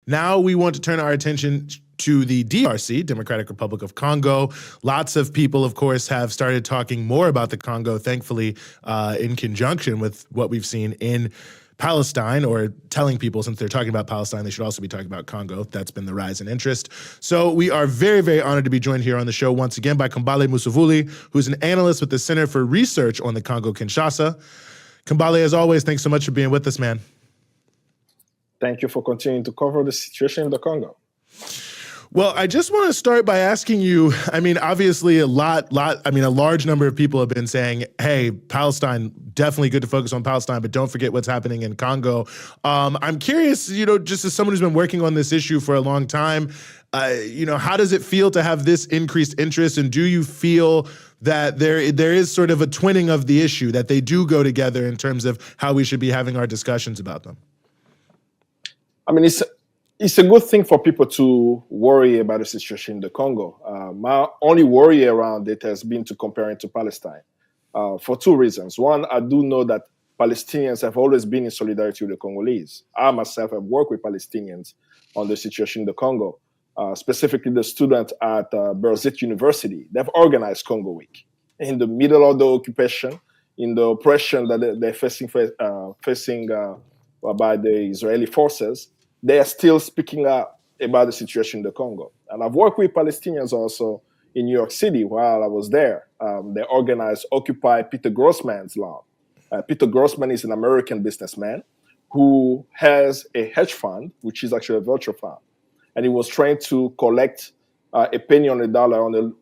Now we want to turn our attention to the DRC, Democratic Republic of Congo. Lots of people, of course, have started talking more about the Congo, thankfully, in conjunction with what we've seen in Palestine, or telling people, since they're talking about Palestine, they should also be talking about Congo. That's been the rise in interest. So we are very, very honored to be joined here on the show once again by Kambale Musavuli, who's an analyst with the Center for Research on the Congo-Kinshasa. Kambale, as always, thanks so much for being with us, man. Thank you for continuing to cover the situation in the Congo. Well, I just want to start by asking you, I mean, obviously a large number of people have been saying, hey, Palestine, definitely good to focus on Palestine, but don't forget what's happening in Congo. I'm curious, just as someone who's been working on this issue for a long time, how does it feel to have this increased interest? And do you feel that there is sort of a twinning of the issue, that they do go together in terms of how we should be having our discussions about them? I mean, it's a good thing for people to worry about the situation in the Congo. My only worry around it has been to compare it to Palestine for two reasons. One, I do know that Palestinians have always been in solidarity with the Congolese. I myself have worked with Palestinians on the situation in the Congo, specifically the student at Berzit University. They've organized Congo Week in the middle of the occupation, in the oppression that they're facing by the Israeli forces. They are still speaking up about the situation in the Congo. And I've worked with Palestinians also in New York City while I was there. They organized Occupy Peter Grossman's lawn. Peter Grossman is an American businessman who has a hedge fund, which is actually a virtual fund. And he was trying to collect a penny on a dollar on a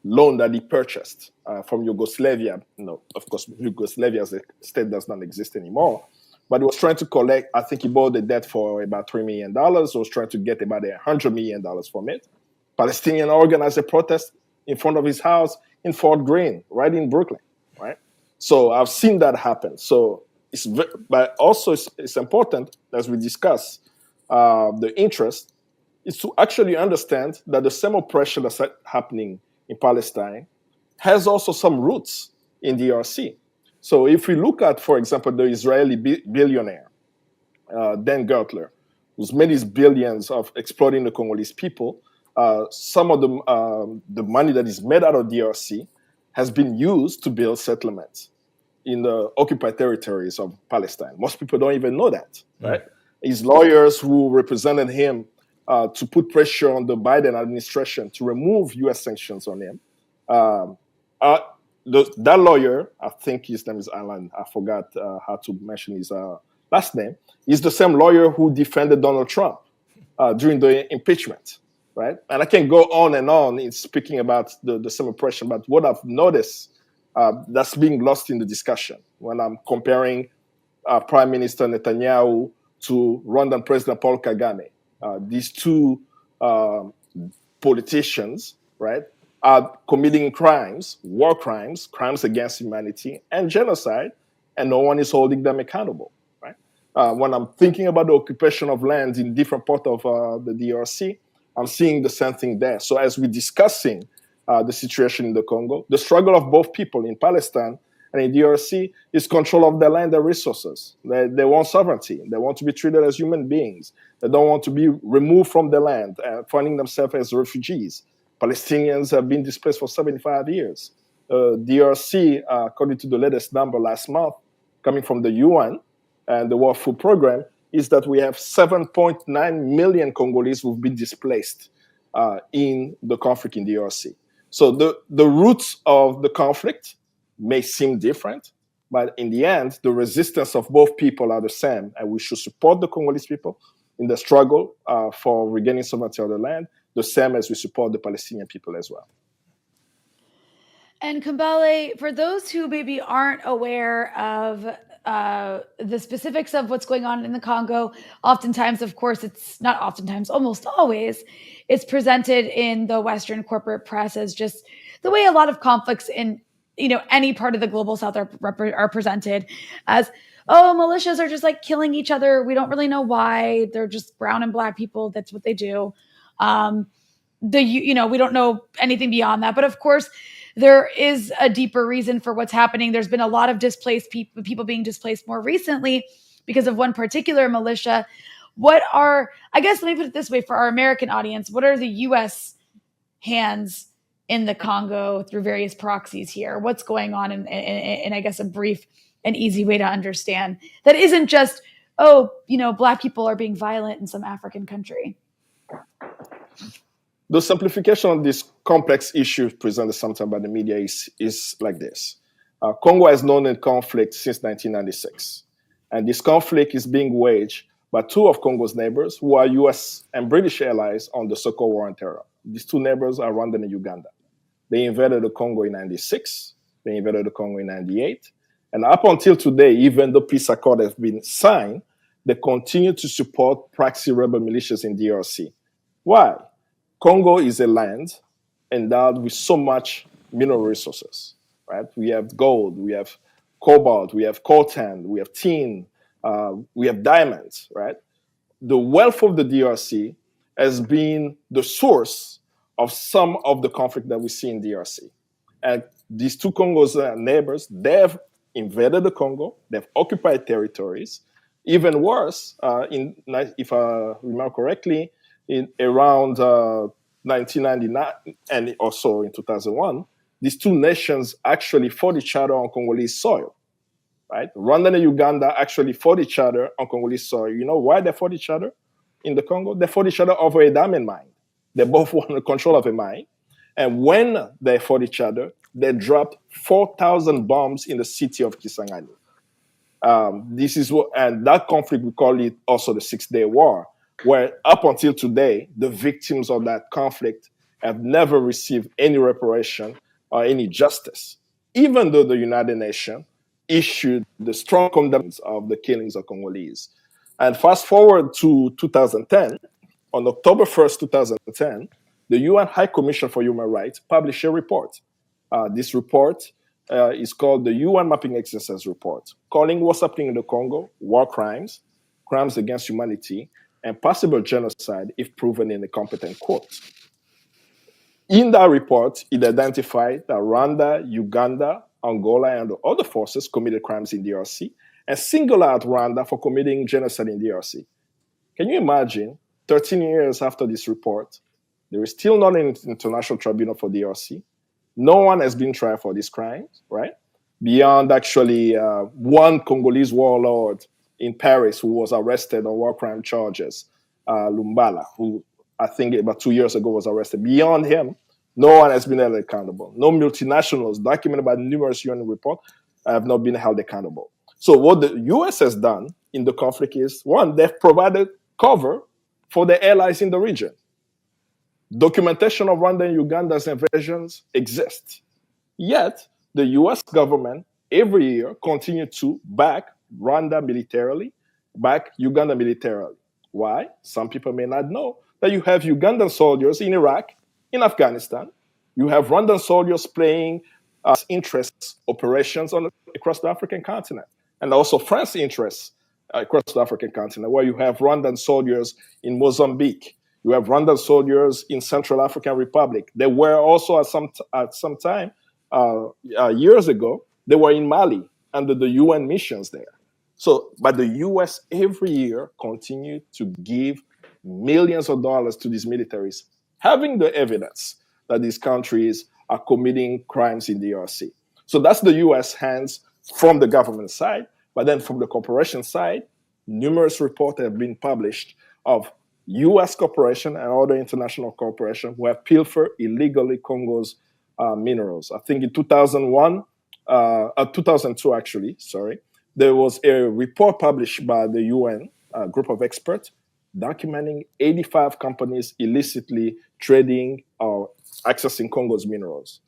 loan that he purchased from Yugoslavia. No, of course, Yugoslavia as a state does not exist anymore. But he was trying to collect, I think he bought the debt for about $3 million. So he was trying to get about $100 million from it. Palestinians organized a protest in front of his house in Fort Greene, right in Brooklyn, right? So I've seen that happen. So but also it's important, as we discuss the interest, is to actually understand that the same oppression that's happening in Palestine has also some roots in the DRC. So if we look at, for example, the Israeli billionaire, Dan Gertler, who's made his billions of exploiting the Congolese people, some of the money that is made out of DRC has been used to build settlements in the occupied territories of Palestine. Most people don't even know that, right? His lawyers who represented him to put pressure on the Biden administration to remove U.S. sanctions on him, that lawyer, I think his name is Alan, I forgot how to mention his last name, is the same lawyer who defended Donald Trump during the impeachment, right? And I can go on and on in speaking about the same oppression, but what I've noticed that's being lost in the discussion when I'm comparing Prime Minister Netanyahu to Rwandan President Paul Kagame. These two politicians, right, are committing crimes, war crimes, crimes against humanity, and genocide, and no one is holding them accountable, right? When I'm thinking about the occupation of lands in different parts of the DRC, I'm seeing the same thing there. So as we're discussing the situation in the Congo, the struggle of both people in Palestine and in DRC is control of their land and resources. They want sovereignty. They want to be treated as human beings. They don't want to be removed from the land, finding themselves as refugees. Palestinians have been displaced for 75 years. DRC, according to the latest number last month, coming from the UN and the World Food Program, is that we have 7.9 million Congolese who've been displaced in the conflict in DRC. So the roots of the conflict may seem different, but in the end, the resistance of both people are the same, and we should support the Congolese people in the struggle for regaining sovereignty of the land, the same as we support the Palestinian people as well. And Kambale, for those who maybe aren't aware of the specifics of what's going on in the Congo, oftentimes, of course, it's not oftentimes, almost always, it's presented in the Western corporate press as just the way a lot of conflicts in any part of the global South are presented as, oh, militias are just like killing each other. We don't really know why. They're just brown and black people. That's what they do. We don't know anything beyond that. But of course, there is a deeper reason for what's happening. There's been a lot of displaced people being displaced more recently because of one particular militia. I guess let me put it this way for our American audience, what are the U.S. hands in the Congo through various proxies here? What's going on in I guess, a brief and easy way to understand that isn't just, Black people are being violent in some African country. The simplification of this complex issue presented sometimes by the media is like this. Congo has known a conflict since 1996. And this conflict is being waged by two of Congo's neighbors who are US and British allies on the so-called war on terror. These two neighbors are Rwanda and Uganda. They invaded the Congo in 96. They invaded the Congo in 98. And up until today, even though peace accord has been signed, they continue to support proxy rebel militias in DRC. Why? Congo is a land endowed with so much mineral resources, right? We have gold, we have cobalt, we have coltan, we have tin, we have diamonds, right? The wealth of the DRC has been the source of some of the conflict that we see in DRC. And these two Congo's neighbors, they've invaded the Congo, they've occupied territories. Even worse, if I remember correctly, in around 1999 and also in 2001, these two nations actually fought each other on Congolese soil, right? Rwanda and Uganda actually fought each other on Congolese soil. You know why they fought each other in the Congo? They fought each other over a diamond mine. They both wanted control of a mine. And when they fought each other, they dropped 4,000 bombs in the city of Kisangani. And that conflict, we call it also the 6-Day War, where up until today, the victims of that conflict have never received any reparation or any justice, even though the United Nations issued the strong condemnation of the killings of Congolese. And fast forward to 2010, on October 1st, 2010, the UN High Commission for Human Rights published a report. This report is called the UN Mapping Exercise Report, calling what's happening in the Congo war crimes, crimes against humanity, and possible genocide if proven in a competent court. In that report, it identified that Rwanda, Uganda, Angola, and the other forces committed crimes in DRC and singled out Rwanda for committing genocide in DRC. Can you imagine, 13 years after this report, there is still not an international tribunal for DRC. No one has been tried for these crimes, right? Beyond actually one Congolese warlord in Paris who was arrested on war crime charges, Lumbala, who I think about 2 years ago was arrested. Beyond him, no one has been held accountable. No multinationals documented by numerous UN reports have not been held accountable. So what the US has done in the conflict is, one, they've provided cover for the allies in the region. Documentation of Rwanda and Uganda's invasions exists. Yet, the US government every year continued to back Rwanda militarily, back Uganda militarily. Why? Some people may not know that you have Ugandan soldiers in Iraq, in Afghanistan. You have Rwandan soldiers playing interests operations across the African continent, and also French interests across the African continent, where you have Rwandan soldiers in Mozambique. You have Rwandan soldiers in Central African Republic. They were also at some time, years ago, they were in Mali under the UN missions there. So, but the US every year continued to give millions of dollars to these militaries, having the evidence that these countries are committing crimes in the DRC. So that's the US hands from the government side, but then from the corporation side, numerous reports have been published of US corporation and other international corporations who have pilfered illegally Congo's minerals. I think in 2002 actually, sorry, there was a report published by the UN group of experts documenting 85 companies illicitly trading or accessing Congo's minerals.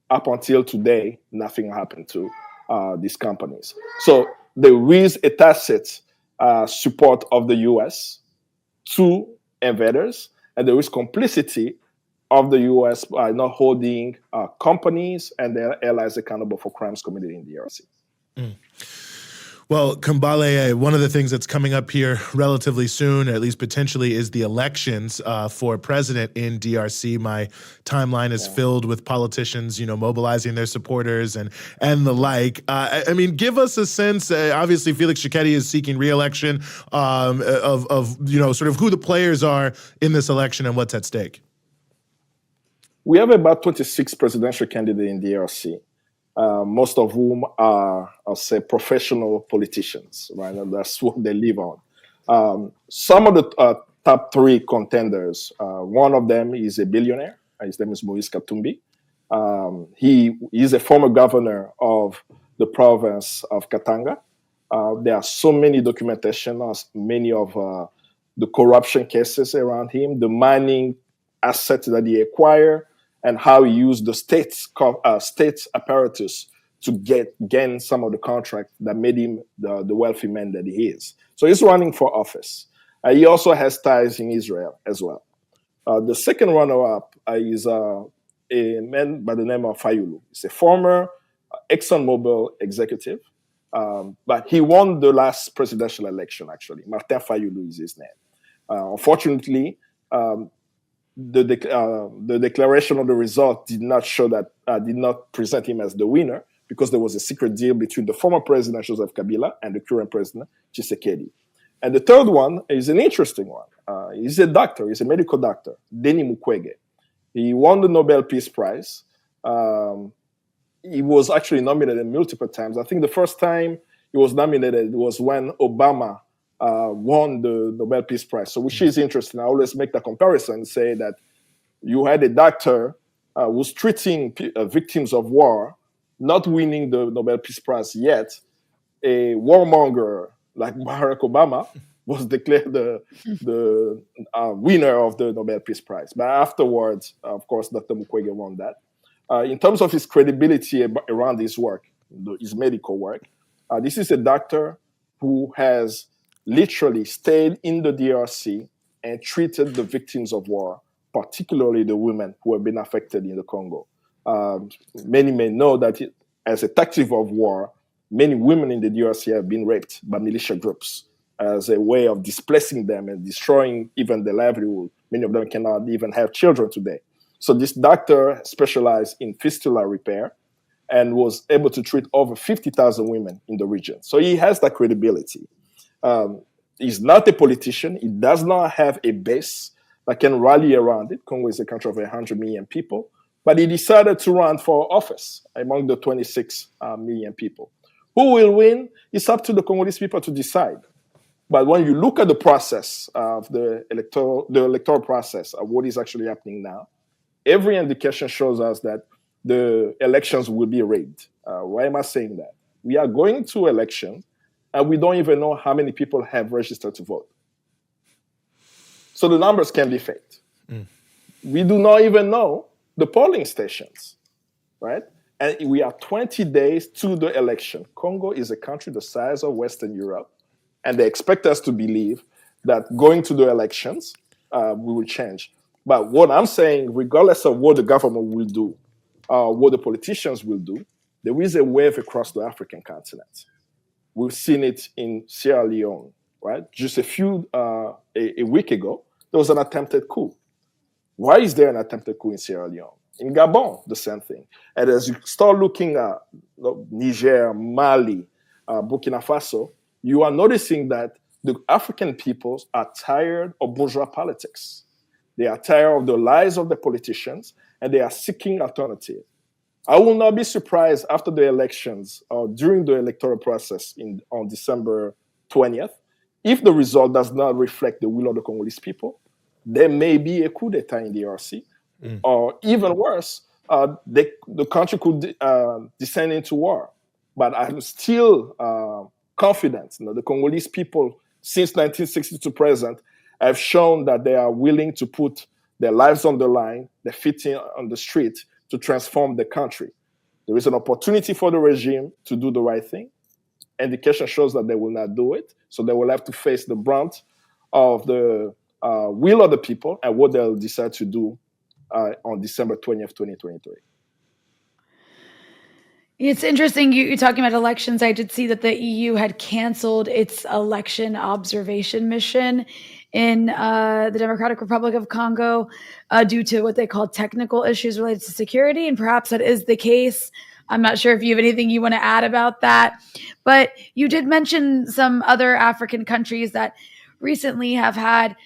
Up until today, nothing happened to these companies. So there is a tacit support of the US to invaders, and there is complicity of the US by not holding companies and their allies accountable for crimes committed in the DRC. Well, Kambale, one of the things that's coming up here relatively soon, at least potentially, is the elections for president in DRC. My timeline is filled with politicians, mobilizing their supporters and the like. I mean, give us a sense. Obviously, Felix Tshisekedi is seeking re-election of sort of who the players are in this election and what's at stake. We have about 26 presidential candidates in DRC. Most of whom are, I'll say, professional politicians, right? And that's what they live on. Some of the top three contenders, one of them is a billionaire. His name is Moïse Katumbi. He is a former governor of the province of Katanga. There are so many documentation on many of the corruption cases around him, the mining assets that he acquired, and how he used the state's apparatus to gain some of the contract that made him the wealthy man that he is. So he's running for office. He also has ties in Israel as well. The second runner-up is a man by the name of Fayulu. He's a former ExxonMobil executive, but he won the last presidential election, actually. Martin Fayulu is his name. Unfortunately, the declaration of the result did not present him as the winner because there was a secret deal between the former president Joseph Kabila and the current president Tshisekedi. And the third one is an interesting one. He's a doctor. He's a medical doctor, Denis Mukwege. He won the Nobel Peace Prize. He was actually nominated multiple times. I think the first time he was nominated was when Obama won the Nobel Peace Prize. So which is interesting. I always make the comparison and say that you had a doctor who's treating victims of war, not winning the Nobel Peace Prize yet. A warmonger like Barack Obama was declared the winner of the Nobel Peace Prize. But afterwards, of course, Dr. Mukwege won that. In terms of his credibility around his work, his medical work, this is a doctor who has literally stayed in the DRC and treated the victims of war, particularly the women who have been affected in the Congo. Many may know that as a tactic of war, many women in the DRC have been raped by militia groups as a way of displacing them and destroying even their livelihood. Many of them cannot even have children today. So this doctor specialized in fistula repair and was able to treat over 50,000 women in the region. So he has that credibility. He's not a politician. He does not have a base that can rally around it. Congo is a country of 100 million people. But he decided to run for office among the 26 million people. Who will win? It's up to the Congolese people to decide. But when you look at the process of the electoral process of what is actually happening now, every indication shows us that the elections will be rigged. Why am I saying that? We are going to election, and we don't even know how many people have registered to vote. So the numbers can be faked. We do not even know the polling stations, right? And we are 20 days to the election. Congo is a country the size of Western Europe, and they expect us to believe that going to the elections, we will change. But what I'm saying, regardless of what the government will do, what the politicians will do, there is a wave across the African continent. We've seen it in Sierra Leone, right? Just a week ago, there was an attempted coup. Why is there an attempted coup in Sierra Leone? In Gabon, the same thing. And as you start looking at Niger, Mali, Burkina Faso, you are noticing that the African peoples are tired of bourgeois politics. They are tired of the lies of the politicians, and they are seeking alternative. I will not be surprised after the elections or during the electoral process on December 20th, if the result does not reflect the will of the Congolese people, there may be a coup d'etat in the DRC, or even worse, the country could descend into war. But I'm still confident. The Congolese people, since 1960 to present, have shown that they are willing to put their lives on the line, their feet on the street to transform the country. There is an opportunity for the regime to do the right thing. Indication shows that they will not do it, so they will have to face the brunt of the will of the people and what they'll decide to do on December 20th, 2023. It's interesting you're talking about elections. I did see that the EU had canceled its election observation mission in the Democratic Republic of Congo due to what they call technical issues related to security. And perhaps that is the case. I'm not sure if you have anything you want to add about that. But you did mention some other African countries that recently have had